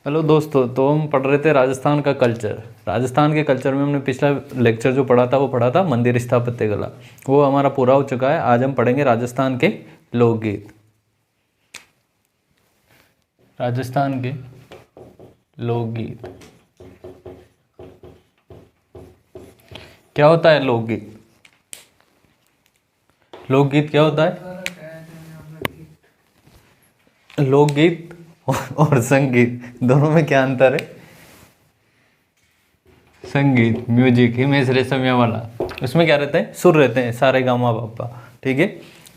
Hello दोस्तों, तो हम पढ़ रहे थे राजस्थान का कल्चर। राजस्थान के कल्चर में हमने पिछला लेक्चर जो पढ़ा था वो पढ़ा था मंदिर स्थापत्य कला। वो हमारा पूरा हो चुका है। आज हम पढ़ेंगे राजस्थान के लोकगीत। राजस्थान के लोकगीत क्या होता है? लोकगीत लोकगीत क्या होता है? लोकगीत और संगीत दोनों में क्या अंतर है? संगीत म्यूजिक हिमेश रेशमिया वाला, उसमें क्या रहता है? सुर रहते हैं, सारे गामा पापा। ठीक है,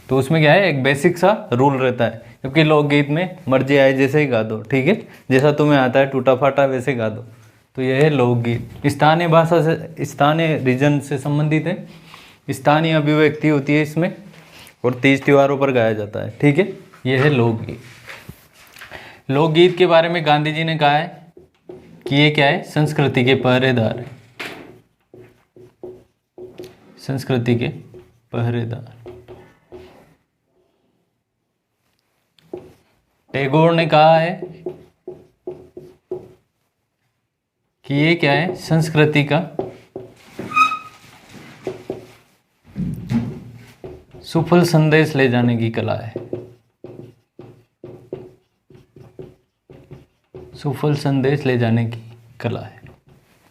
तो उसमें क्या है? एक बेसिक सा रूल रहता है। जबकि लोकगीत में मर्जी आए जैसे ही गा दो। ठीक है, जैसा तुम्हें आता है टूटा फाटा वैसे गा दो। तो यह है लोकगीत। स्थानीय भाषा से, स्थानीय रीजन से संबंधित है। स्थानीय अभिव्यक्ति होती है इसमें, और तीज त्योहारों पर गाया जाता है। ठीक है, यह है लोकगीत। लोकगीत के बारे में गांधी जी ने कहा है कि ये क्या है? संस्कृति के पहरेदार है। संस्कृति के पहरेदार। टैगोर ने कहा है कि ये क्या है? संस्कृति का सुफल संदेश ले जाने की कला है। सुफल संदेश ले जाने की कला है।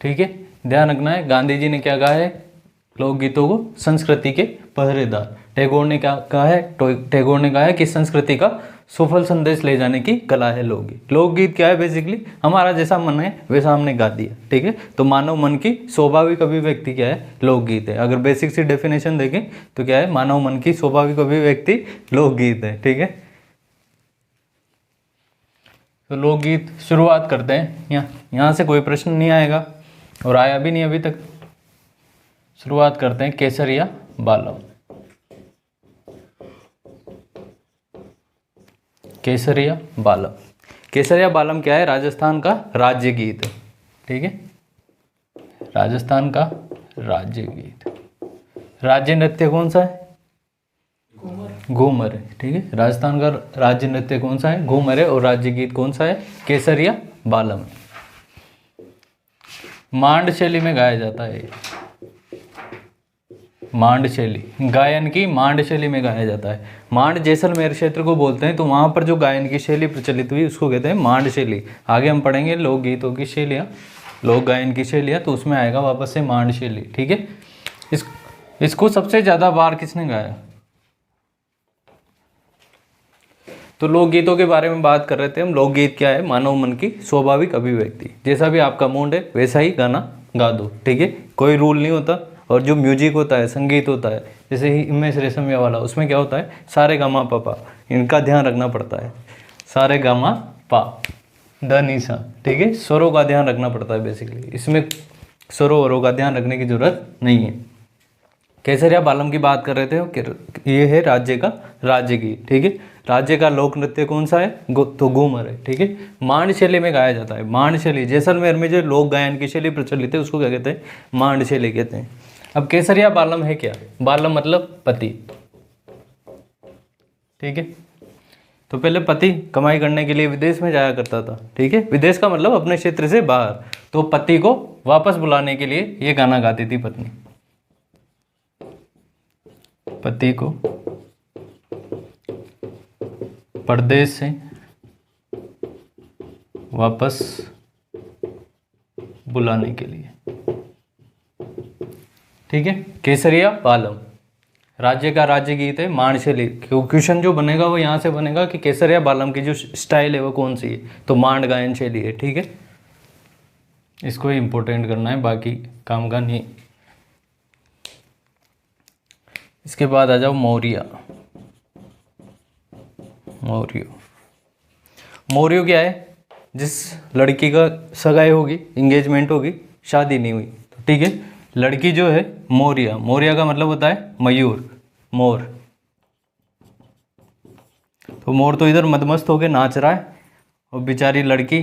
ठीक है, ध्यान रखना है। गांधी जी ने क्या कहा है? लोकगीतों को संस्कृति के पहरेदार। टैगोर ने क्या कहा है? टैगोर ने कहा है कि संस्कृति का सुफल संदेश ले जाने की कला है लोकगीत। लोकगीत क्या है? बेसिकली हमारा जैसा मन है वैसा हमने गा दिया। ठीक है, तो मानव मन की स्वाभाविक अभिव्यक्ति क्या है? लोकगीत है। अगर बेसिक सी डेफिनेशन देखें तो क्या है? मानव मन की स्वाभाविक अभिव्यक्ति लोकगीत है। ठीक है, तो लोकगीत शुरुआत करते हैं। यहाँ से कोई प्रश्न नहीं आएगा और आया भी नहीं अभी तक। शुरुआत करते हैं केसरिया बालम। केसरिया बालम। केसरिया बालम क्या है? राजस्थान का राज्य गीत है। ठीक है, राजस्थान का राज्य गीत। राज्य नृत्य कौन सा है? घूमर है। ठीक है, राजस्थान का राज्य नृत्य कौन सा है? घूमर है। और राज्य गीत कौन सा है? केसरिया बालम। मांड शैली में गाया जाता है। मांड शैली, गायन की मांड शैली में गाया जाता है। मांड जैसलमेर क्षेत्र को बोलते हैं, तो वहां पर जो गायन की शैली प्रचलित हुई उसको कहते हैं मांड शैली। आगे हम पढ़ेंगे लोकगीतों की शैलियाँ, लोक गायन की शैलियाँ, तो उसमें आएगा वापस से मांड शैली। ठीक है, इसको सबसे ज्यादा बार किसने गाया? तो लोकगीतों के बारे में बात कर रहे थे हम। लोकगीत क्या है? मानव मन की स्वाभाविक अभिव्यक्ति। जैसा भी आपका मूड है वैसा ही गाना गा दो। ठीक है, कोई रूल नहीं होता। और जो म्यूजिक होता है, संगीत होता है, जैसे ही हिमेश रेशमिया वाला, उसमें क्या होता है? सारे गामा पापा, इनका ध्यान रखना पड़ता है। सारे गामा पा द नी सा। ठीक है, स्वरों का ध्यान रखना पड़ता है बेसिकली। इसमें स्वरों वरों का ध्यान रखने की जरूरत नहीं है। केसरिया बालम की बात कर रहे थे। ये है राज्य का राज्य गीत। ठीक है, राज्य का लोक नृत्य कौन सा है? तो घूमर है। ठीक है, मांड शैली में गाया जाता है। मांड शैली, जैसलमेर में जो लोक गायन की शैली प्रचलित है उसको क्या कहते हैं? मांड शैली कहते हैं। अब केसरिया बालम है क्या? बालम मतलब पति। ठीक है, तो पहले पति कमाई करने के लिए विदेश में जाया करता था। ठीक है, विदेश का मतलब अपने क्षेत्र से बाहर। तो पति को वापस बुलाने के लिए ये गाना गाती थी पत्नी। पति को परदेश से वापस बुलाने के लिए। ठीक है, केसरिया बालम राज्य का राज्य गीत है। मांड शैली, क्वेश्चन जो बनेगा वो यहाँ से बनेगा कि केसरिया बालम की जो स्टाइल है वो कौन सी है? तो मांड गायन शैली है। ठीक है, इसको इंपॉर्टेंट करना है, बाकी काम का नहीं। इसके बाद आ जाओ मौर्य। मौर्य क्या है? जिस लड़की का सगाई होगी, इंगेजमेंट होगी, शादी नहीं हुई, तो ठीक है, लड़की जो है मौर्य। मौर्य का मतलब होता है मयूर, मोर। तो मोर तो इधर मदमस्त होके नाच रहा है और बेचारी लड़की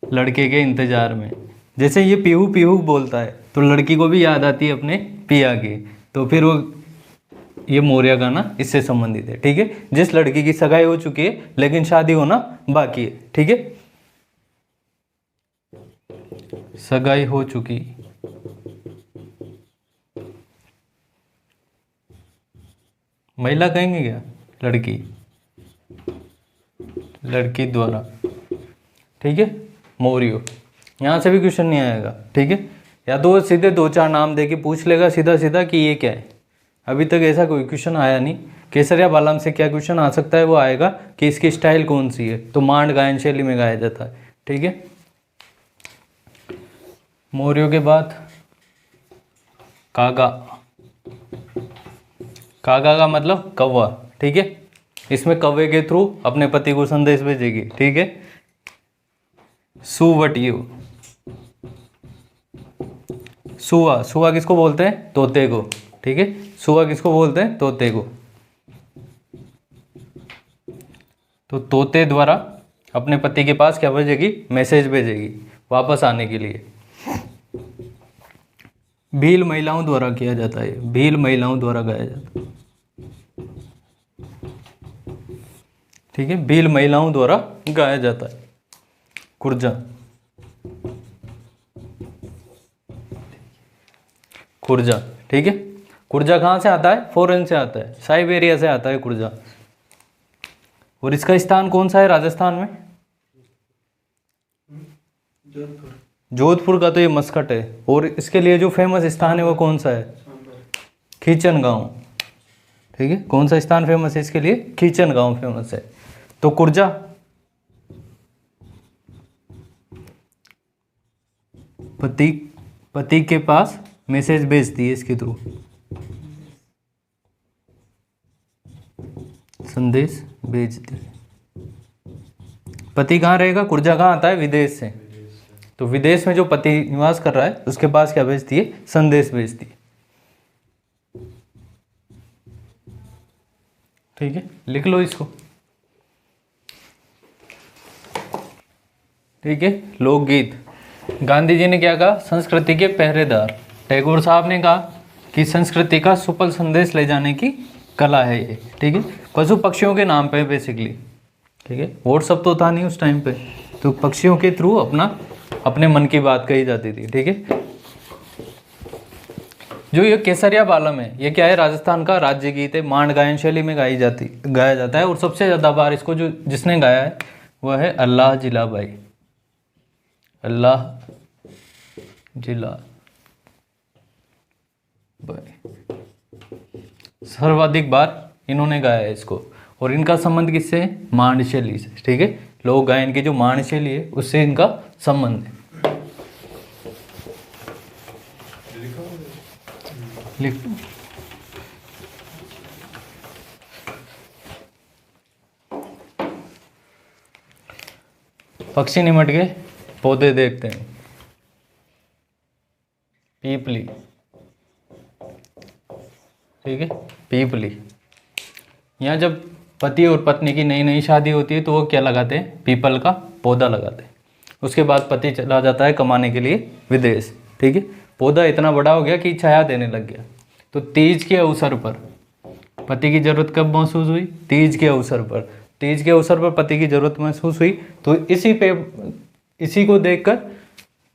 लड़के के इंतजार में। जैसे ये पीहू पीहू बोलता है तो लड़की को भी याद आती है अपने पिया की। तो फिर वो ये मौर्य गाना इससे संबंधित है। ठीक है, जिस लड़की की सगाई हो चुकी है लेकिन शादी होना बाकी है। ठीक है, सगाई हो चुकी महिला कहेंगे क्या, लड़की, लड़की द्वारा, ठीक है। मौर्य, यहाँ से भी क्वेश्चन नहीं आएगा, ठीक है। या तो वो सीधे दो चार नाम दे के पूछ लेगा सीधा सीधा कि ये क्या है। अभी तक ऐसा कोई क्वेश्चन आया नहीं। केसरिया बालम से क्या क्वेश्चन आ सकता है, वो आएगा कि इसकी स्टाइल कौन सी है, तो मांड गायन शैली में गाया जाता है, ठीक है। मौर्यों के बाद कागा, कागा का मतलब कौवा, ठीक है। इसमें कौवे के थ्रू अपने पति को संदेश भेजेगी, ठीक है। सुवटियो, सुआ, सुआ किसको बोलते हैं, तोते को, ठीक है। सुआ किसको बोलते हैं, तोते को। तो तोते द्वारा अपने पति के पास क्या भेजेगी, मैसेज भेजेगी वापस आने के लिए। भील महिलाओं द्वारा किया जाता है, भील महिलाओं द्वारा गाया जाता है, ठीक है। भील महिलाओं द्वारा गाया जाता है। कुर्जा, कुर्जा, ठीक है। कुर्जा कहाँ से आता है, फॉरेन से आता है, साइबेरिया से आता है कुर्जा। और इसका स्थान कौन सा है राजस्थान में, जोधपुर। जोधपुर का तो ये मस्कट है। और इसके लिए जो फेमस स्थान है वो कौन सा है, खींचन गांव, ठीक है। कौन सा स्थान फेमस है इसके लिए, खींचन गांव फेमस है। तो कुर्जा पति के पास मैसेज भेजती है इसके थ्रू, संदेश भेजती है। पति कहाँ रहेगा, कुर्जा कहाँ आता है, विदेश से। तो विदेश में जो पति निवास कर रहा है उसके पास क्या भेजती है, संदेश भेजती है, ठीक है। लिख लो इसको, ठीक है। लोकगीत, गांधी जी ने क्या कहा, संस्कृति के पहरेदार। टैगोर साहब ने कहा कि संस्कृति का सुपल संदेश ले जाने की कला है ये, ठीक है। पशु पक्षियों के नाम पे बेसिकली, ठीक है। व्हाट्सअप तो था नहीं उस टाइम पे, तो पक्षियों के थ्रू अपने मन की बात कही जाती थी, ठीक है। जो ये केसरिया बालम है, ये क्या है, राजस्थान का राज्य गीत है, मांड गायन शैली में गाया जाता है। और सबसे ज़्यादा बार इसको जिसने गाया है वह है अल्लाह जिला भाई, अल्लाह जिला भाई, सर्वाधिक बार इन्होंने गाया है इसको। और इनका संबंध किससे है, मांड शैली से, ठीक है। लोक गायन की जो मांड शैली है उससे इनका संबंध है। लिख, पक्षी निमट के पौधे देखते हैं, पीपली, ठीक है, पीपली। यहाँ जब पति और पत्नी की नई नई शादी होती है तो वो क्या लगाते हैं, पीपल का पौधा लगाते हैं। उसके बाद पति चला जाता है कमाने के लिए विदेश, ठीक है। पौधा इतना बड़ा हो गया कि छाया देने लग गया। तो तीज के अवसर पर पति की जरूरत कब महसूस हुई, तीज के अवसर पर। तीज के अवसर पर पति की जरूरत महसूस हुई, तो इसी को देखकर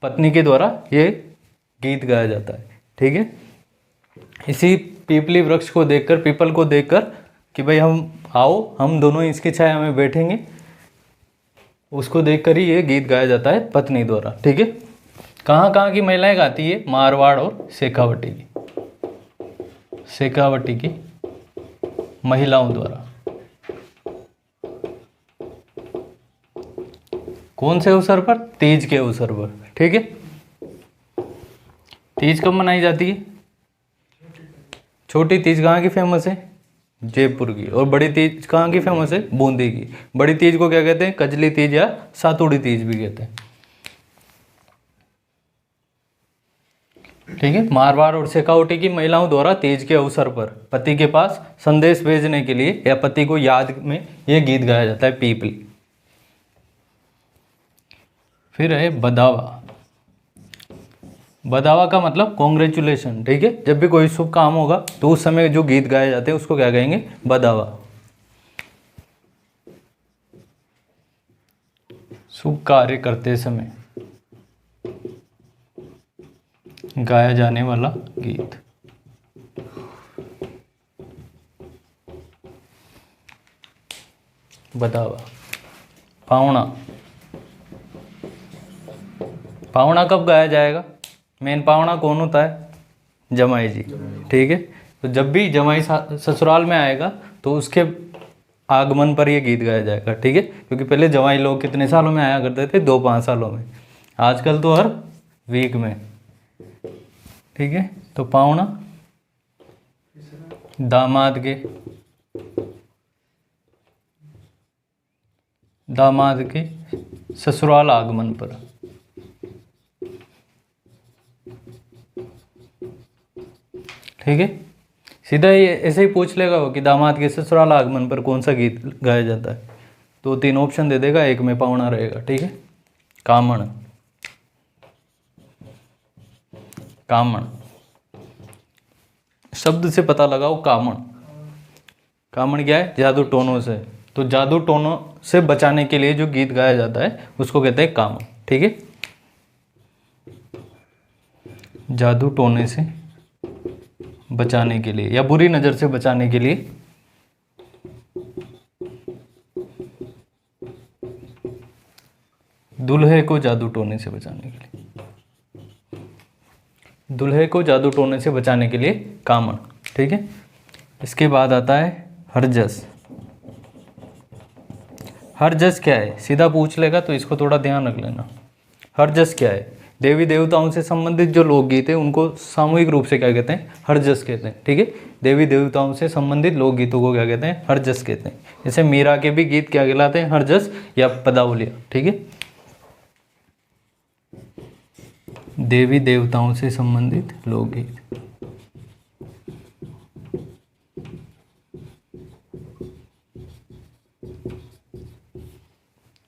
पत्नी के द्वारा ये गीत गाया जाता है, ठीक है। इसी पीपली वृक्ष को देखकर, पीपल को देखकर कि भाई हम दोनों इसकी छाया में बैठेंगे, उसको देखकर ही ये गीत गाया जाता है पत्नी द्वारा, ठीक है। कहाँ कहाँ की महिलाएं गाती है, मारवाड़ और शेखावटी की, शेखावटी की महिलाओं द्वारा। कौन से अवसर पर, तीज के अवसर पर, ठीक है। तीज कब मनाई जाती है, छोटी तीज कहाँ की फेमस है, जयपुर की। और बड़ी तीज कहाँ की फेमस है, बूंदी की। बड़ी तीज को क्या कहते हैं, कजली तीज या सातुड़ी तीज भी कहते हैं, ठीक है। मारवाड़ और शेखावटी की महिलाओं द्वारा तीज के अवसर पर पति के पास संदेश भेजने के लिए या पति को याद में यह गीत गाया जाता है, पीपली। फिर है बदावा। बदावा का मतलब कॉन्ग्रेचुलेशन, ठीक है। जब भी कोई शुभ काम होगा तो उस समय जो गीत गाए जाते हैं उसको क्या कहेंगे, बदावा। शुभ कार्य करते समय गाया जाने वाला गीत। बतावा। पावणा। पावणा कब गाया जाएगा? मेन पावणा कौन होता है? जमाई जी। ठीक है, तो जब भी जमाई ससुराल में आएगा तो उसके आगमन पर ये गीत गाया जाएगा। ठीक है, क्योंकि पहले जवाई लोग कितने सालों में आया करते थे? 2-5 सालों में। आजकल तो हर वीक में। ठीक है, तो पावणा दामाद के ससुराल आगमन पर। ठीक है, सीधा ये ऐसे ही पूछ लेगा वो कि दामाद के ससुराल आगमन पर कौन सा गीत गाया जाता है, 2-3 ऑप्शन दे देगा, एक में पावणा रहेगा। ठीक है, कामण। कामण शब्द से पता लगाओ। कामण, कामण क्या है? जादू टोनों से। तो जादू टोनों से बचाने के लिए जो गीत गाया जाता है उसको कहते हैं कामण। ठीक है, जादू टोने से बचाने के लिए या बुरी नज़र से बचाने के लिए दूल्हे को जादू टोने से बचाने के लिए, दूल्हे को जादू टोने से बचाने के लिए कामण। ठीक है, इसके बाद आता है हरजस। हरजस क्या है? सीधा पूछ लेगा तो इसको थोड़ा ध्यान रख लेना। हरजस क्या है? देवी देवताओं से संबंधित जो लोकगीत है उनको सामूहिक रूप से क्या कहते हैं? हरजस कहते हैं। ठीक है, देवी देवताओं से संबंधित लोकगीतों को क्या कहते हैं? हरजस कहते हैं। जैसे मीरा के भी गीत क्या कहलाते हैं? हरजस या पदावलियाँ। ठीक है, देवी देवताओं से संबंधित लोकगीत।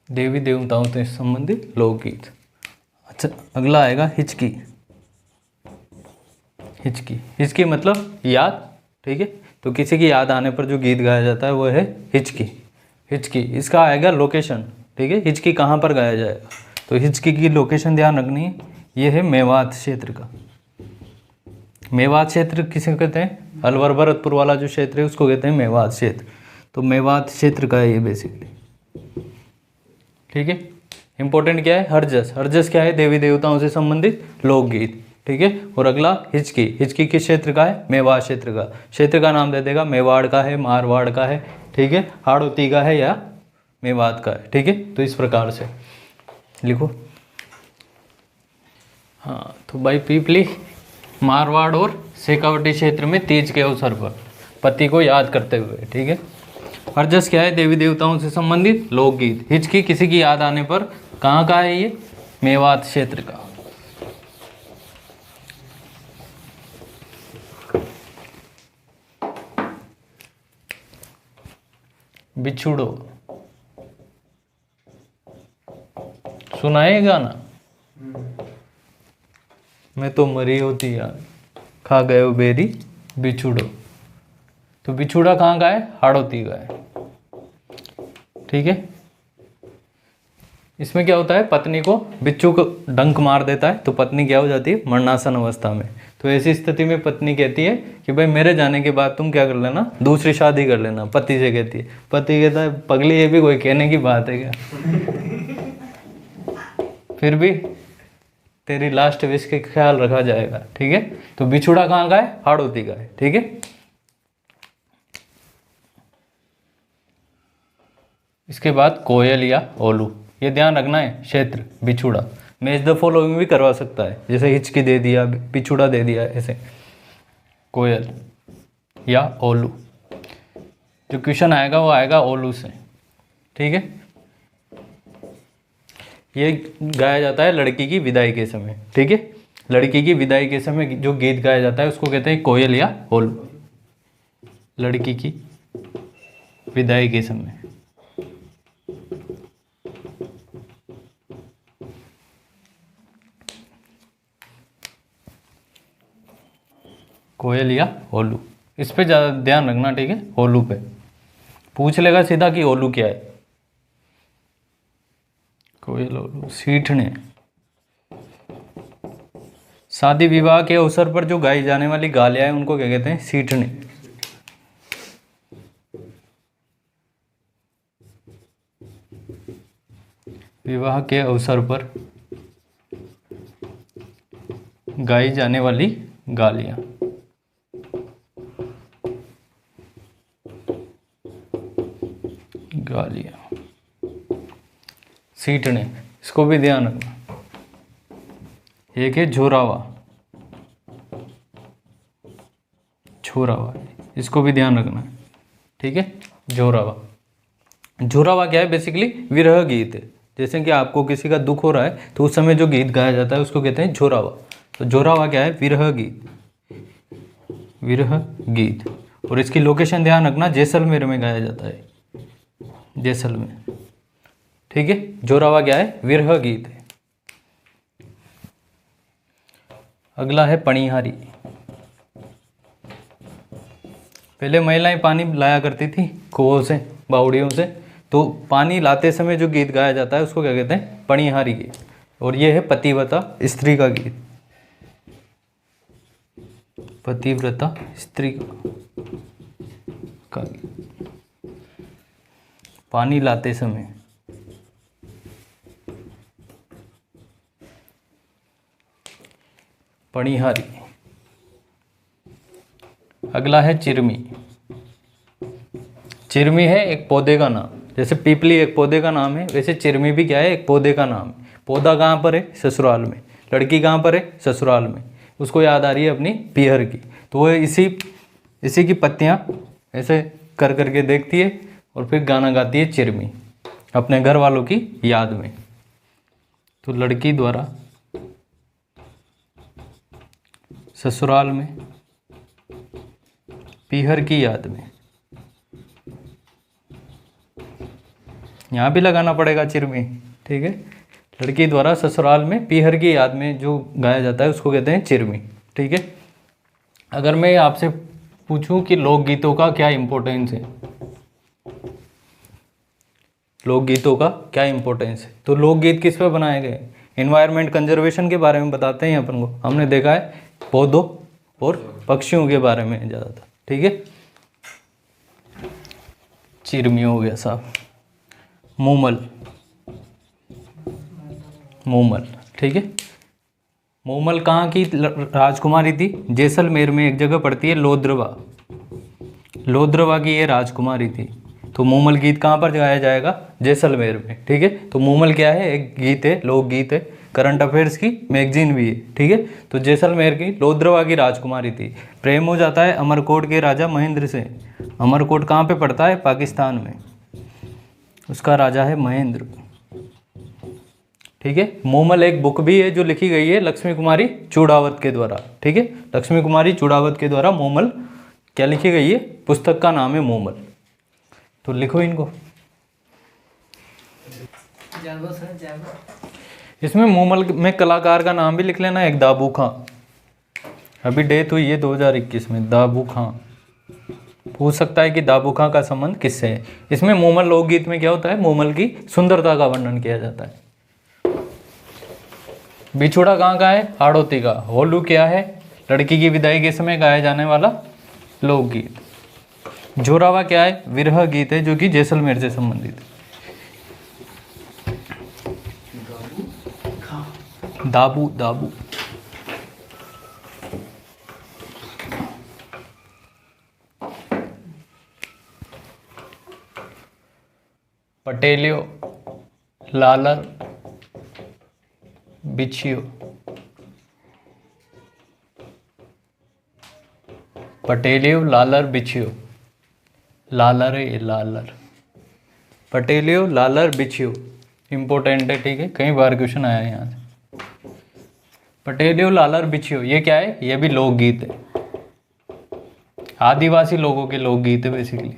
देवी देवताओं से संबंधित लोकगीत। अच्छा, अगला आएगा हिचकी। हिचकी, हिचकी मतलब याद। ठीक है, तो किसी की याद आने पर जो गीत गाया जाता है वो है हिचकी। हिचकी, इसका आएगा लोकेशन। ठीक है, हिचकी कहाँ पर गाया जाएगा? तो हिचकी की लोकेशन ध्यान रखनी है, ये है मेवात क्षेत्र का। मेवात क्षेत्र किसे कहते हैं? अलवर भरतपुर वाला जो क्षेत्र है उसको कहते हैं मेवात क्षेत्र। तो मेवात क्षेत्र का है ये बेसिकली। ठीक है, इंपॉर्टेंट क्या है? हरजस। हरजस क्या है? देवी देवताओं से संबंधित लोकगीत। ठीक है, और अगला हिचकी। हिचकी किस क्षेत्र का है? मेवाड़ क्षेत्र का। क्षेत्र का नाम दे देगा, मेवाड़ का है, मारवाड़ का है, ठीक है, हाड़ौती का है या मेवात का है। ठीक है, तो इस प्रकार से लिखो। हाँ, तो भाई पीपली, मारवाड़ और शेखावटी क्षेत्र में तीज के अवसर पर पति को याद करते हुए। ठीक है, हरजस क्या है? देवी देवताओं से संबंधित लोकगीत। हिचकी किसी की याद आने पर कहाँ का है? ये मेवात क्षेत्र का। बिछुड़ो, सुना है गाना? मैं तो मरी होती यार, खा गए बेरी बिछुड़ो। तो बिछुड़ा कहाँ का है? हाड़ौती का है। ठीक है, इसमें क्या होता है? पत्नी को बिच्छू को डंक मार देता है तो पत्नी क्या हो जाती है? मरणासन अवस्था में। तो ऐसी स्थिति में पत्नी कहती है कि भाई मेरे जाने के बाद तुम क्या कर लेना? दूसरी शादी कर लेना। पति से कहती है। पति कहता है पगली, ये भी कोई कहने की बात है क्या? फिर भी तेरी लास्ट विश के ख्याल रखा जाएगा। ठीक है, तो बिछुड़ा कहाँ का है? हाड़ौती का है। ठीक है, इसके बाद कोयल या ओलू, ये ध्यान रखना है। क्षेत्र बिछुड़ा, मैच द फॉलोइंग भी करवा सकता है, जैसे हिचकी दे दिया, बिछुड़ा दे दिया, ऐसे। कोयल या ओलू, जो क्वेश्चन आएगा वो आएगा ओलू से। ठीक है, ये गाया जाता है लड़की की विदाई के समय। ठीक है, लड़की की विदाई के समय जो गीत गाया जाता है उसको कहते हैं कोयल या ओलू। लड़की की विदाई के समय कोयल या ओलू, इस पे ज़्यादा ध्यान रखना। ठीक है, ओलू पे पूछ लेगा सीधा कि ओलू क्या है। कोयल ओलू। सीठने, शादी विवाह के अवसर पर जो गाई जाने वाली गालियाँ हैं उनको क्या कहते हैं? सीठनी। विवाह के अवसर पर गाई जाने वाली गालियाँ, सीटने, इसको भी ध्यान रखना। एक है झोरावा, छोरावा, इसको भी ध्यान रखना है, ठीक है। झोरावा, झोरावा क्या है? बेसिकली विरह गीत है। जैसे कि आपको किसी का दुख हो रहा है तो उस समय जो गीत गाया जाता है उसको कहते हैं झोरावा। तो झोरावा क्या है? विरह गीत, विरह गीत। और इसकी लोकेशन ध्यान रखना, जैसलमेर में गाया जाता है, जैसलमेर, ठीक है। जोरावा क्या है? विरह गीत है। अगला है पणिहारी। पहले महिलाएं पानी लाया करती थी कुओं से, बावड़ियों से, तो पानी लाते समय जो गीत गाया जाता है उसको क्या कहते हैं? पणिहारी गीत। और ये है पतिव्रता स्त्री का गीत, पतिव्रता स्त्री का गीत, पानी लाते समय। पणिहारी। अगला है चिरमी। चिरमी है एक पौधे का नाम। जैसे पीपली एक पौधे का नाम है, वैसे चिरमी भी क्या है? एक पौधे का नाम है। पौधा कहाँ पर है? ससुराल में। लड़की कहाँ पर है? ससुराल में। उसको याद आ रही है अपनी पीहर की, तो वो इसी की पत्तियाँ ऐसे कर करके देखती है और फिर गाना गाती है चिरमी, अपने घर वालों की याद में। तो लड़की द्वारा ससुराल में पीहर की याद में, यहाँ भी लगाना पड़ेगा चिरमी, ठीक है। लड़की द्वारा ससुराल में पीहर की याद में जो गाया जाता है उसको कहते हैं चिरमी, ठीक है। अगर मैं आपसे पूछूं कि लोकगीतों का क्या इम्पोर्टेंस है, लोकगीतों का क्या इम्पोर्टेंस है, तो लोकगीत किस पे बनाए गए? एनवायरनमेंट कंजर्वेशन के बारे में बताते हैं अपन को। हमने देखा है पौधों और पक्षियों के बारे में ज़्यादातर, ठीक है। चिरमी हो गया साहब। मूमल, मूमल, ठीक है। मूमल कहाँ की राजकुमारी थी? जैसलमेर में एक जगह पड़ती है लोद्रवा, लोद्रवा की ये राजकुमारी थी। तो मूमल गीत कहाँ पर गाया जाएगा? जैसलमेर में, ठीक है। तो मूमल क्या है? एक गीत है, लोकगीत है, करंट अफेयर्स की मैगजीन भी है, ठीक है। तो जैसलमेर की लोद्रवा की राजकुमारी थी। प्रेम हो जाता है अमरकोट के राजा महेंद्र से। अमरकोट कहाँ पे पड़ता है? पाकिस्तान में। उसका राजा है महेंद्र, ठीक है। मूमल एक बुक भी है जो लिखी गई है लक्ष्मी कुमारी चूड़ावत के द्वारा, ठीक है। लक्ष्मी कुमारी चूड़ावत के द्वारा मूमल क्या लिखी गई है? पुस्तक का नाम है मूमल। तो लिखो इनको। इसमें मूमल में कलाकार का नाम भी लिख लेना, एक दाबू खां। अभी डेथ हुई है 2021 में, दाबू खां। पूछ सकता है कि दाबू खां का संबंध किससे है। इसमें मूमल लोकगीत में क्या होता है? मूमल की सुंदरता का वर्णन किया जाता है। बिछुड़ा कहाँ का है? हाड़ौती का। होलू क्या है? लड़की की विदाई के समय गाया जाने वाला लोकगीत। जोरावा क्या है? विरह गीत है जो कि जैसलमेर से संबंधित है। दाबू, दाबू, पटेलियो, लालर, बिछियो, पटेलियो, लालर, बिछियो। लालर है ये, लालर, पटेलियो, लालर, बिछियो, इंपॉर्टेंट है, ठीक है। कई बार क्वेश्चन आया है यहाँ से। पटेलियो, लालर, बिछियो, ये क्या है? ये भी लोकगीत है, आदिवासी लोगों के लोकगीत है बेसिकली,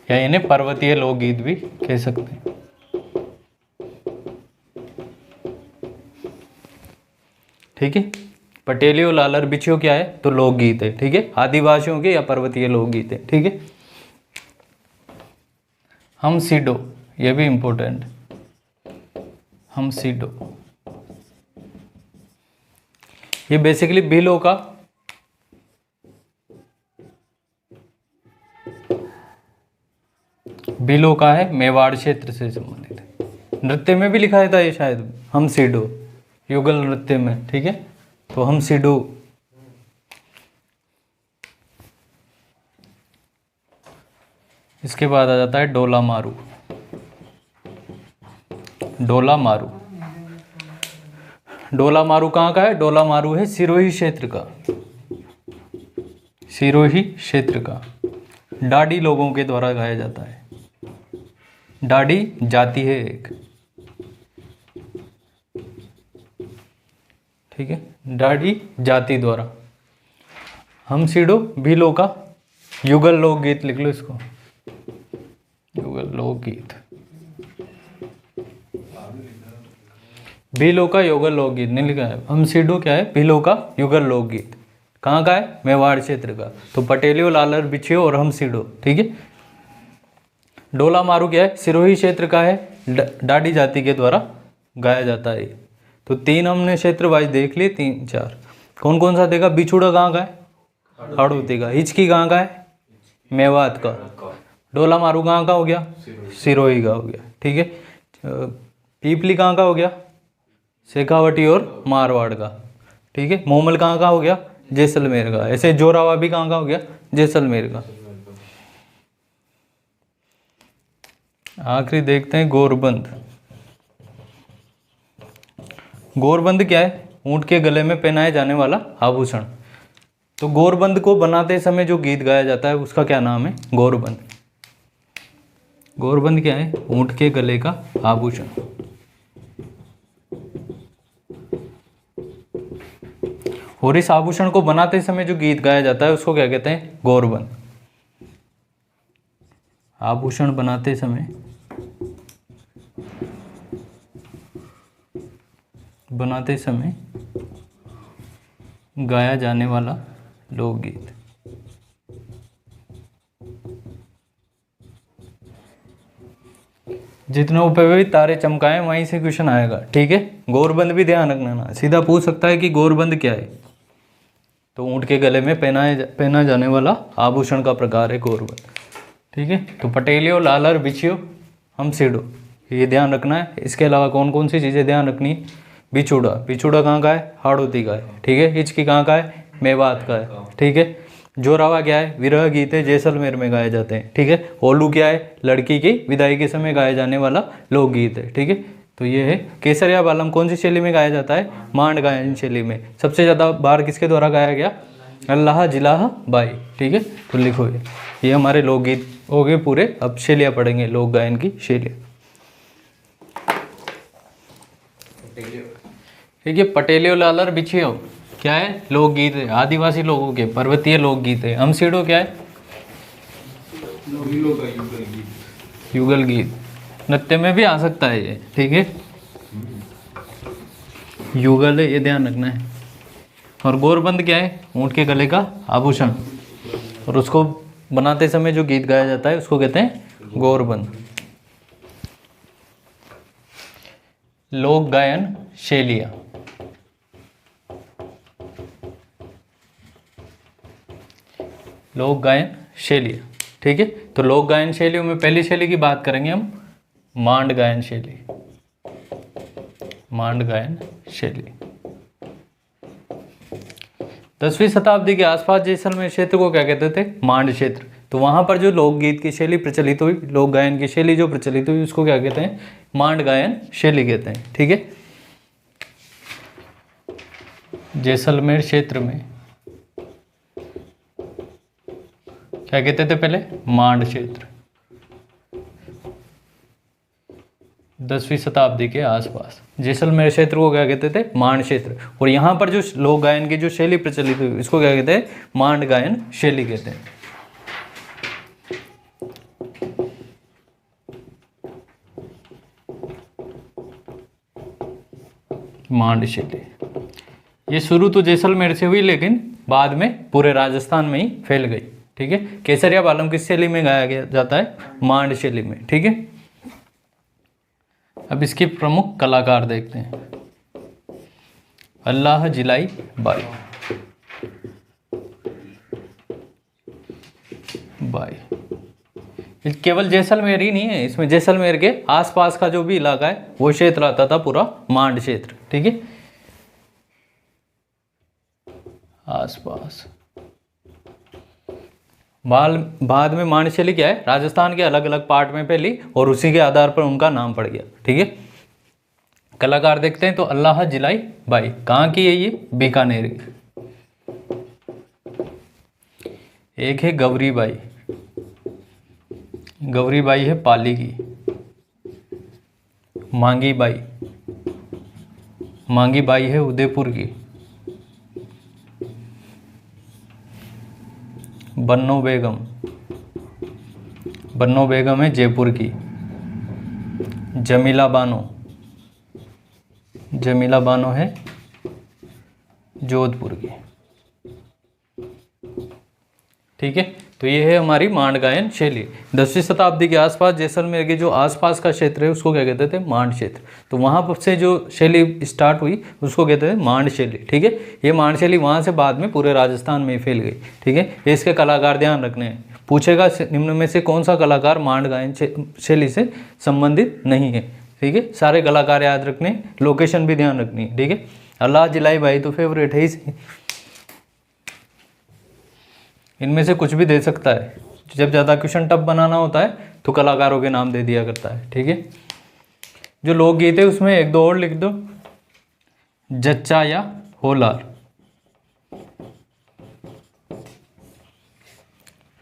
या इन्हें पर्वतीय लोकगीत भी कह सकते हैं, ठीक है। पटेलियो, लालर, बिछियो क्या है? तो लोकगीत है, ठीक है, आदिवासियों के या पर्वतीय लोकगीत है, ठीक है। हम सीडो, ये भी इंपॉर्टेंट। हम सीडो, ये बेसिकली भीलों का है, मेवाड़ क्षेत्र से संबंधित है। नृत्य में भी लिखा था ये शायद, हम सीडो, युगल नृत्य में, ठीक है। तो हम सीडो, इसके बाद आ जाता है डोला मारू। डोला मारू, डोला मारू कहाँ का है? डोला मारू है सिरोही क्षेत्र का, सिरोही क्षेत्र का। डाडी लोगों के द्वारा गाया जाता है। डाडी जाति है एक, ठीक है, डाडी जाति द्वारा। हम सीडो भीलों का युगल लोकगीत, लिख लो इसको, युगल लोकगीत। भीलों का युगल लोकगीत नहीं लिखा है। हम सीडो क्या है? भीलों का युगल लोकगीत। कहाँ का है? मेवाड़ क्षेत्र का। तो पटेलियो, लालर, बिछियो और हम सीडो, ठीक है। डोला मारू क्या है? सिरोही क्षेत्र का है, डाडी जाति के द्वारा गाया जाता है। तो 3 हमने क्षेत्र वाइज देख लिए, 3 4। कौन कौन सा देखा? बिछुड़ा कहाँ का है? हाड़ौती का। हिचकी कहाँ का है? मेवात का। डोला मारू कहाँ का हो गया? सिरोही का हो गया, ठीक है। पीपली कहाँ का हो गया? शेखावटी और मारवाड़ का, ठीक है। मोमल कहाँ का हो गया? जैसलमेर का। ऐसे जोरावा भी कहाँ का हो गया? जैसलमेर का। आखिरी देखते हैं गोरबंद। गोरबंद क्या है? ऊंट के गले में पहनाए जाने वाला आभूषण। तो गोरबंद को बनाते समय जो गीत गाया जाता है उसका क्या नाम है? गोरबंद। गोरबंद क्या है? ऊंट के गले का आभूषण। और इस आभूषण को बनाते समय जो गीत गाया जाता है उसको क्या कहते हैं? गोरबंद। आभूषण बनाते समय गाया जाने वाला लोकगीत। जितने ऊपर भी तारे चमकाए वहीं से क्वेश्चन आएगा, ठीक है। गोरबंद भी ध्यान रखना ना, सीधा पूछ सकता है कि गोरबंद क्या है। तो ऊंट के गले में पहना जाने वाला आभूषण का प्रकार है गोरबंद, ठीक है। तो पटेलियो, लालर, बिछियो, हम सीडो, ये ध्यान रखना है। इसके अलावा कौन कौन सी चीज़ें ध्यान रखनी है? बिछुड़ा, बिछुड़ा कहाँ का है? हाड़ौती का है, ठीक है। हिचकी कहाँ का है? मेवात का है, ठीक है। जोरावा क्या है? विरह गीत है, जैसलमेर में गाए जाते हैं, ठीक है। ओलू क्या है? लड़की की विदाई के समय गाया जाने वाला लोकगीत है, ठीक है। तो ये है। केसरिया बालम कौन सी शैली में गाया जाता है? मांड गायन शैली में। सबसे ज़्यादा बार किसके द्वारा गाया गया? अल्लाह जिलाह बाई, ठीक है। तो लिखो ये हमारे लोकगीत हो गए पूरे। अब शैलियाँ पढ़ेंगे, लोक गायन की शैलियाँ, ठीक है। पटेलियो, लालर, बिछियो क्या है? लोकगीत है, आदिवासी लोगों के पर्वतीय लोकगीत है। हम सीडो क्या है? युगल गीत। नृत्य में भी आ सकता है ये, ठीक है। युगल है, ये ध्यान रखना है। और गोरबंद क्या है? ऊंट के गले का आभूषण। और उसको बनाते समय जो गीत गाया जाता है उसको कहते हैं गोरबंद। लोक गायन शैलियाँ, लोक गायन शैलियाँ, ठीक है। तो लोक गायन शैलियों में पहली शैली की बात करेंगे हम, मांड गायन शैली। मांड गायन शैली 10वीं शताब्दी के आसपास जैसलमेर क्षेत्र को क्या कहते थे? मांड क्षेत्र। तो वहाँ पर जो लोकगीत की शैली प्रचलित हुई, लोक गायन की शैली जो प्रचलित हुई उसको क्या कहते हैं? मांड गायन शैली कहते हैं, ठीक है। जैसलमेर क्षेत्र में क्या कहते थे पहले? मांड क्षेत्र। 10वीं शताब्दी के आसपास जैसलमेर क्षेत्र को क्या कहते थे? मांड क्षेत्र। और यहाँ पर जो लोक गायन की जो शैली प्रचलित हुई इसको क्या कहते हैं? मांड गायन शैली कहते हैं। मांड शैली ये शुरू तो जैसलमेर से हुई लेकिन बाद में पूरे राजस्थान में ही फैल गई, ठीक है। केसरिया बालम किस शैली में गाया गया जाता है? मांड शैली में, ठीक है। अब इसके प्रमुख कलाकार देखते हैं। अल्लाह जिलाई बाई बाई। केवल जैसलमेर ही नहीं है, इसमें जैसलमेर के आसपास का जो भी इलाका है वो क्षेत्र आता था, पूरा मांड क्षेत्र। ठीक है, आसपास। बाद में मांडशैली क्या है, राजस्थान के अलग अलग पार्ट में फैली और उसी के आधार पर उनका नाम पड़ गया। ठीक है, कलाकार देखते हैं तो अल्लाह जिलाई बाई कहाँ की है, ये बीकानेर की। एक है गौरी बाई, गौरी बाई है पाली की। मांगी बाई, मांगी बाई है उदयपुर की। बन्नो बेगम, बन्नो बेगम है जयपुर की। जमीला बानो, जमीला बानो है जोधपुर की। ठीक है, तो ये है हमारी मांड गायन शैली। 10वीं शताब्दी के आसपास जैसलमेर के जो आसपास का क्षेत्र है उसको क्या कहते थे, मांड क्षेत्र। तो वहाँ से जो शैली स्टार्ट हुई उसको कहते थे मांड शैली। ठीक है, ये मांड शैली वहाँ से बाद में पूरे राजस्थान में फैल गई। ठीक है, इसके कलाकार ध्यान रखने हैं, पूछेगा निम्न में से कौन सा कलाकार मांड गायन शैली से संबंधित नहीं है। ठीक है, सारे कलाकार याद रखने, लोकेशन भी ध्यान रखनी है। ठीक है, अल्लाह जिलाई बाई तो फेवरेट है ही सही, इनमें से कुछ भी दे सकता है। जब ज़्यादा क्वेश्चन टफ बनाना होता है तो कलाकारों के नाम दे दिया करता है। ठीक है, जो लोकगीत है उसमें एक दो और लिख दो, जच्चा या होलार।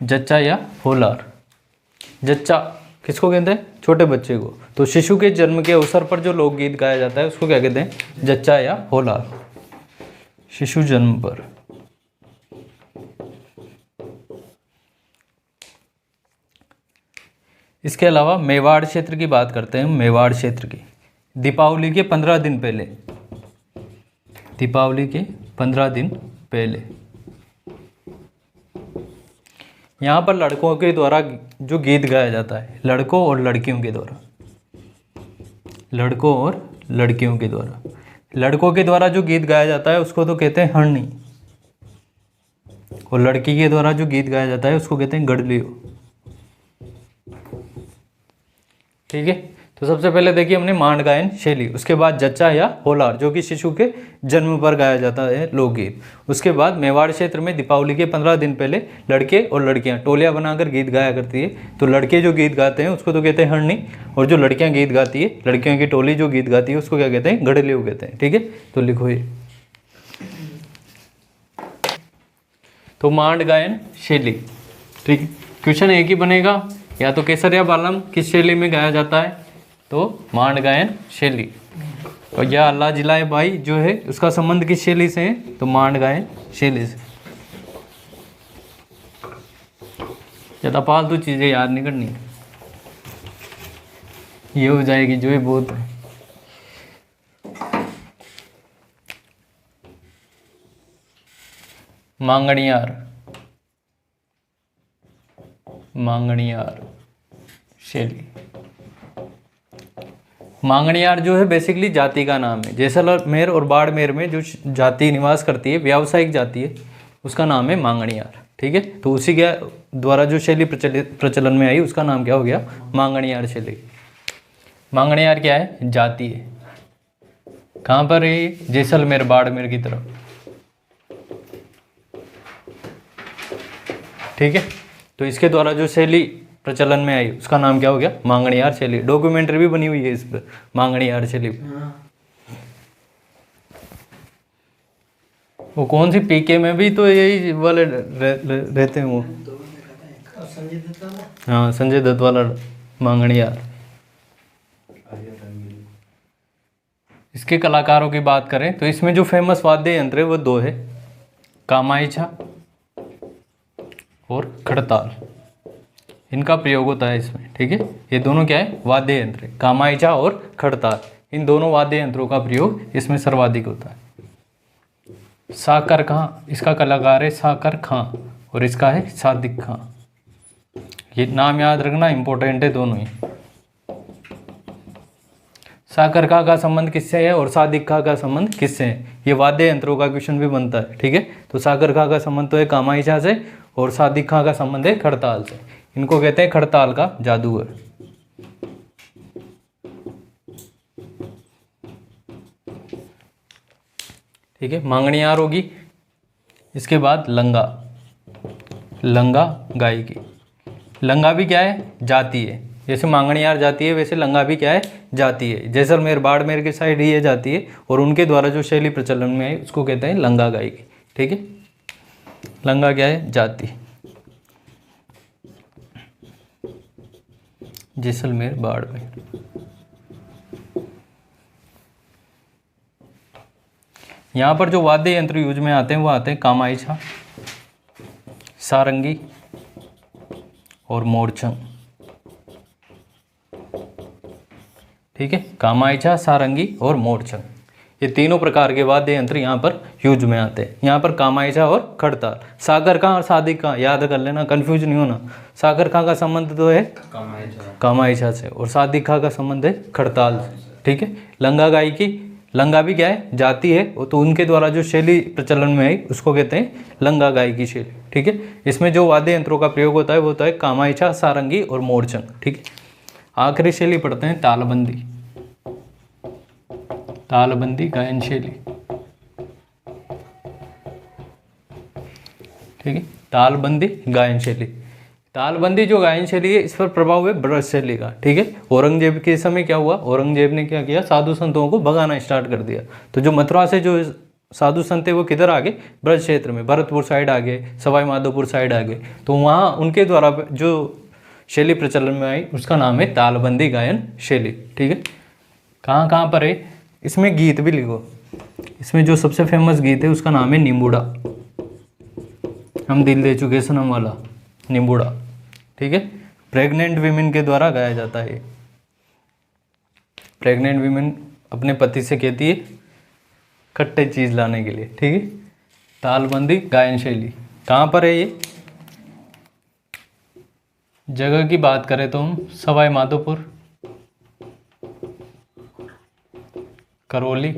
जच्चा या होलार, जच्चा किसको कहते हैं, छोटे बच्चे को। तो शिशु के जन्म के अवसर पर जो लोकगीत गाया जाता है उसको क्या कहते हैं, जच्चा या होलार। शिशु जन्म पर। इसके अलावा मेवाड़ क्षेत्र की बात करते हैं, मेवाड़ क्षेत्र की। दीपावली के 15 दिन पहले, दीपावली के 15 दिन पहले यहाँ पर लड़कों के द्वारा जो गीत गाया जाता है, लड़कों और लड़कियों के द्वारा, लड़कों और लड़कियों के द्वारा। लड़कों के द्वारा जो गीत गाया जाता है उसको तो कहते हैं हरनी, और लड़की के द्वारा जो गीत गाया जाता है उसको कहते हैं गडलियो। ठीक है, तो सबसे पहले देखिए हमने मांड गायन शैली, उसके बाद जच्चा या होलार जो कि शिशु के जन्म पर गाया जाता है लोकगीत। उसके बाद मेवाड़ क्षेत्र में दीपावली के 15 दिन पहले लड़के और लड़कियां टोलियां बनाकर गीत गाया करती है। तो लड़के जो गीत गाते हैं उसको तो कहते हैं हरनी, और जो लड़कियां गीत गाती है, लड़कियों की टोली जो गीत गाती है उसको क्या कहते हैं, गडलियो कहते हैं। ठीक है, तो लिखो ये। तो मांड गायन शैली, ठीक है, क्वेश्चन एक ही बनेगा, या तो केसर या बालम किस शैली में गाया जाता है, तो मांड गायन शैली। और या अल्लाह जिलाए भाई जो है उसका संबंध किस शैली से है, तो मांड गायन शैली से। ज़्यादा फालतू चीज़ें याद नहीं करनी, ये हो जाएगी जो है बहुत है। मांगणियार, मांगणियार शैली। मांगणियार जो है बेसिकली जाति का नाम है। जैसलमेर और बाड़मेर में जो जाति निवास करती है, व्यावसायिक जाति है, उसका नाम है मांगणियार। ठीक है, तो उसी के द्वारा जो शैली प्रचलन में आई उसका नाम क्या हो गया, मांगणियार शैली। मांगणियार क्या है, जाति है। कहाँ पर है, जैसलमेर बाड़मेर की तरफ। ठीक है, तो इसके द्वारा जो शैली प्रचलन में आई उसका नाम क्या हो गया, मांगणियार शैली। डॉक्यूमेंट्री भी बनी हुई है इस पर, मांगणियार शैली। वो कौन सी पीके में भी तो यही वाले रहते हैं वो, हाँ संजय दत्त वाला मांगणियार। इसके कलाकारों की बात करें तो इसमें जो फेमस वाद्य यंत्र है वो दो है, कामायछा और खड़ताल, इनका प्रयोग होता है इसमें। ठीक है, ये दोनों क्या है, वाद्य यंत्र, कामायछा और खड़ताल, इन दोनों वाद्य यंत्रों का प्रयोग इसमें सर्वाधिक होता है। साकर खां, इसका कलाकार है साकर खां, और इसका है सादिक खां। ये नाम याद रखना, इंपॉर्टेंट है दोनों ही। साकरका का संबंध किससे है और सादिक्का का संबंध किससे है, ये वाद्य यंत्रों का क्वेश्चन भी बनता है। ठीक है, तो साकरका का संबंध तो है कामायिछा से और सादिक्का का संबंध है खड़ताल से। इनको कहते हैं खड़ताल का जादूगर। ठीक है, मांगणियार होगी। इसके बाद लंगा, लंगा गायकी। लंगा भी क्या है, जाति है। जैसे मांगणियार जाती है वैसे लंगा भी क्या है, जाती है। जैसलमेर बाड़मेर के साइड ये जाती है और उनके द्वारा जो शैली प्रचलन में है उसको कहते हैं लंगा गायकी। ठीक है, लंगा क्या है, जाति। जैसलमेर बाड़मेर। यहाँ पर जो वाद्य यंत्र यूज में आते हैं वो आते हैं कामायिछा, सारंगी और मोरचंग। ठीक है, कामायिछा, सारंगी और मोरचंग, ये तीनों प्रकार के वाद्य यंत्र यहाँ पर यूज में आते हैं। यहाँ पर कामायिछा और खड़ताल। साकरका और सादिक्का याद कर लेना, कंफ्यूज नहीं होना। साकरका का संबंध तो है कामायिछा से और सादिक्का का संबंध है खड़ताल से। ठीक है, लंगा गायकी, लंगा भी क्या है, जाति है, तो उनके द्वारा जो शैली प्रचलन में है उसको कहते हैं लंगा गायकी शैली। ठीक है, इसमें जो वाद्य यंत्रों का प्रयोग होता है वो होता है कामायिछा, सारंगी और मोरचंग। ठीक है, आखिरी शैली पढ़ते हैं तालबंदी। तालबंदी गायन शैली। ठीक है, तालबंदी गायन शैली। तालबंदी जो गायन शैली है इस पर प्रभाव है ब्रज शैली का। ठीक है, औरंगजेब के समय क्या हुआ, औरंगजेब ने क्या किया, साधु संतों को भगाना स्टार्ट कर दिया। तो जो मथुरा से जो साधु संत है वो किधर आ गए, ब्रज क्षेत्र में, भरतपुर साइड आ गए, सवाई माधोपुर साइड आ गए। तो वहाँ उनके द्वारा जो शैली प्रचलन में आई उसका नाम है तालबंदी गायन शैली। ठीक है, कहाँ कहाँ पर है, इसमें गीत भी लिखो। इसमें जो सबसे फेमस गीत है उसका नाम है निम्बुड़ा, हम दिल दे चुके सनम वाला निम्बुड़ा। ठीक है, प्रेग्नेंट वीमेन के द्वारा गाया जाता है। प्रेग्नेंट वीमेन अपने पति से कहती है खट्टे चीज लाने के लिए। ठीक है, तालबंदी गायन शैली कहाँ पर है, ये जगह की बात करें तो हम सवाई माधोपुर, करौली,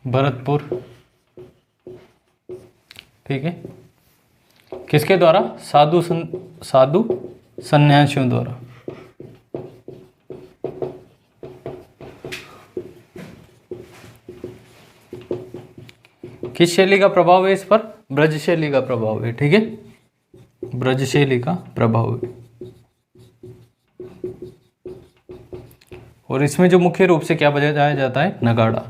भरतपुर। ठीक है, किसके द्वारा, साधु सन्यासियों द्वारा। किस शैली का प्रभाव है इस पर, ब्रज शैली का प्रभाव है। ठीक है, ब्रज शैली का प्रभाव है। और इसमें जो मुख्य रूप से क्या बजाया जाता है, नगाड़ा।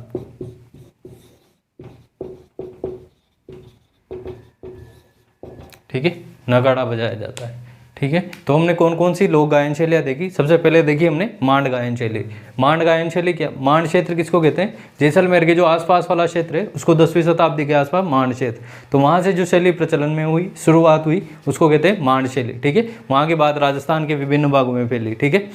ठीक है, नगाड़ा बजाया जाता है। ठीक है, तो हमने कौन कौन सी लोक गायन शैलियाँ देखी। सबसे पहले देखी हमने मांड गायन शैली। मांड गायन शैली क्या, मांड क्षेत्र किसको कहते हैं, जैसलमेर के जो आसपास वाला क्षेत्र है उसको 10वीं शताब्दी के आसपास मांड क्षेत्र, तो वहाँ से जो शैली प्रचलन में हुई, शुरुआत हुई, उसको कहते हैं मांड शैली। ठीक है, वहाँ के बाद राजस्थान के विभिन्न भागों में फैली। ठीक है,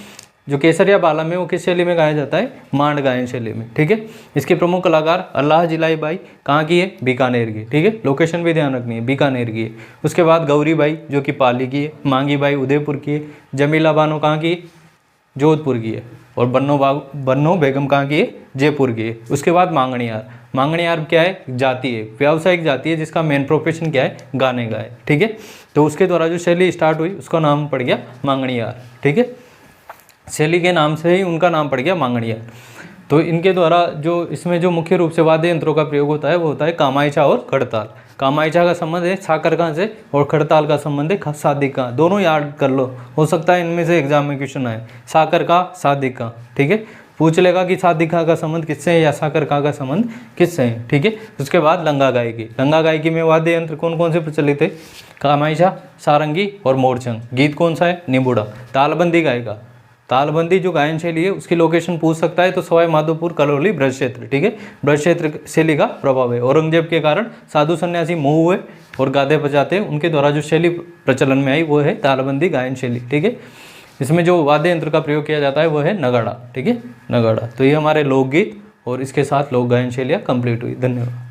जो केसरिया बाला में वो किस शैली में गाया जाता है, मांड गायन शैली में। ठीक है, इसके प्रमुख कलाकार अल्लाह जिलाई बाई, कहाँ की है, बीकानेर की। ठीक है, लोकेशन भी ध्यान रखनी है, बीकानेर की है। उसके बाद गौरी बाई जो कि पाली की है, मांगी बाई उदयपुर की है, जमीला बानो कहाँ की है, जोधपुर की है, और बन्नो बेगम कहाँ की है, जयपुर की है। उसके बाद मांगणियार। मांगणियार क्या है, जाति है, व्यावसायिक जाति है जिसका मेन प्रोफेशन क्या है, गाने का है। ठीक है, तो उसके द्वारा जो शैली स्टार्ट हुई उसका नाम पड़ गया मांगणियार। ठीक है, शैली के नाम से ही उनका नाम पड़ गया मांगणियार। तो इनके द्वारा जो इसमें जो मुख्य रूप से वाद्य यंत्रों का प्रयोग होता है वो होता है कामायिछा और खड़ताल। कामायिछा का संबंध है साकरका से और खड़ताल का संबंध है सादिक्का। दोनों याद कर लो, हो सकता है इनमें से एग्जाम में क्वेश्चन आए, साकरका सादिक्का। ठीक है, पूछ लेगा कि सादिक्का का संबंध किससे है या साकरका का संबंध किससे है। ठीक है, उसके बाद लंगा गायकी। लंगा गायकी में वाद्य यंत्र कौन कौन से प्रचलित है, कामायिछा, सारंगी और मोरचंग। गीत कौन सा है, निम्बुड़ा। तालबंदी गायिका, तालबंदी जो गायन शैली है उसकी लोकेशन पूछ सकता है तो सवाई माधोपुर, करौली, ब्रज क्षेत्र। ठीक है, ब्रज क्षेत्र शैली का प्रभाव है। औरंगजेब के कारण साधु सन्यासी मुँह हुए और गादे बजाते, उनके द्वारा जो शैली प्रचलन में आई वो है तालबंदी गायन शैली। ठीक है, इसमें जो वाद्य यंत्र का प्रयोग किया जाता है वो है नगाड़ा। ठीक है, नगाड़ा। तो ये हमारे लोकगीत और इसके साथ लोक गायन शैलियाँ कंप्लीट हुई। धन्यवाद।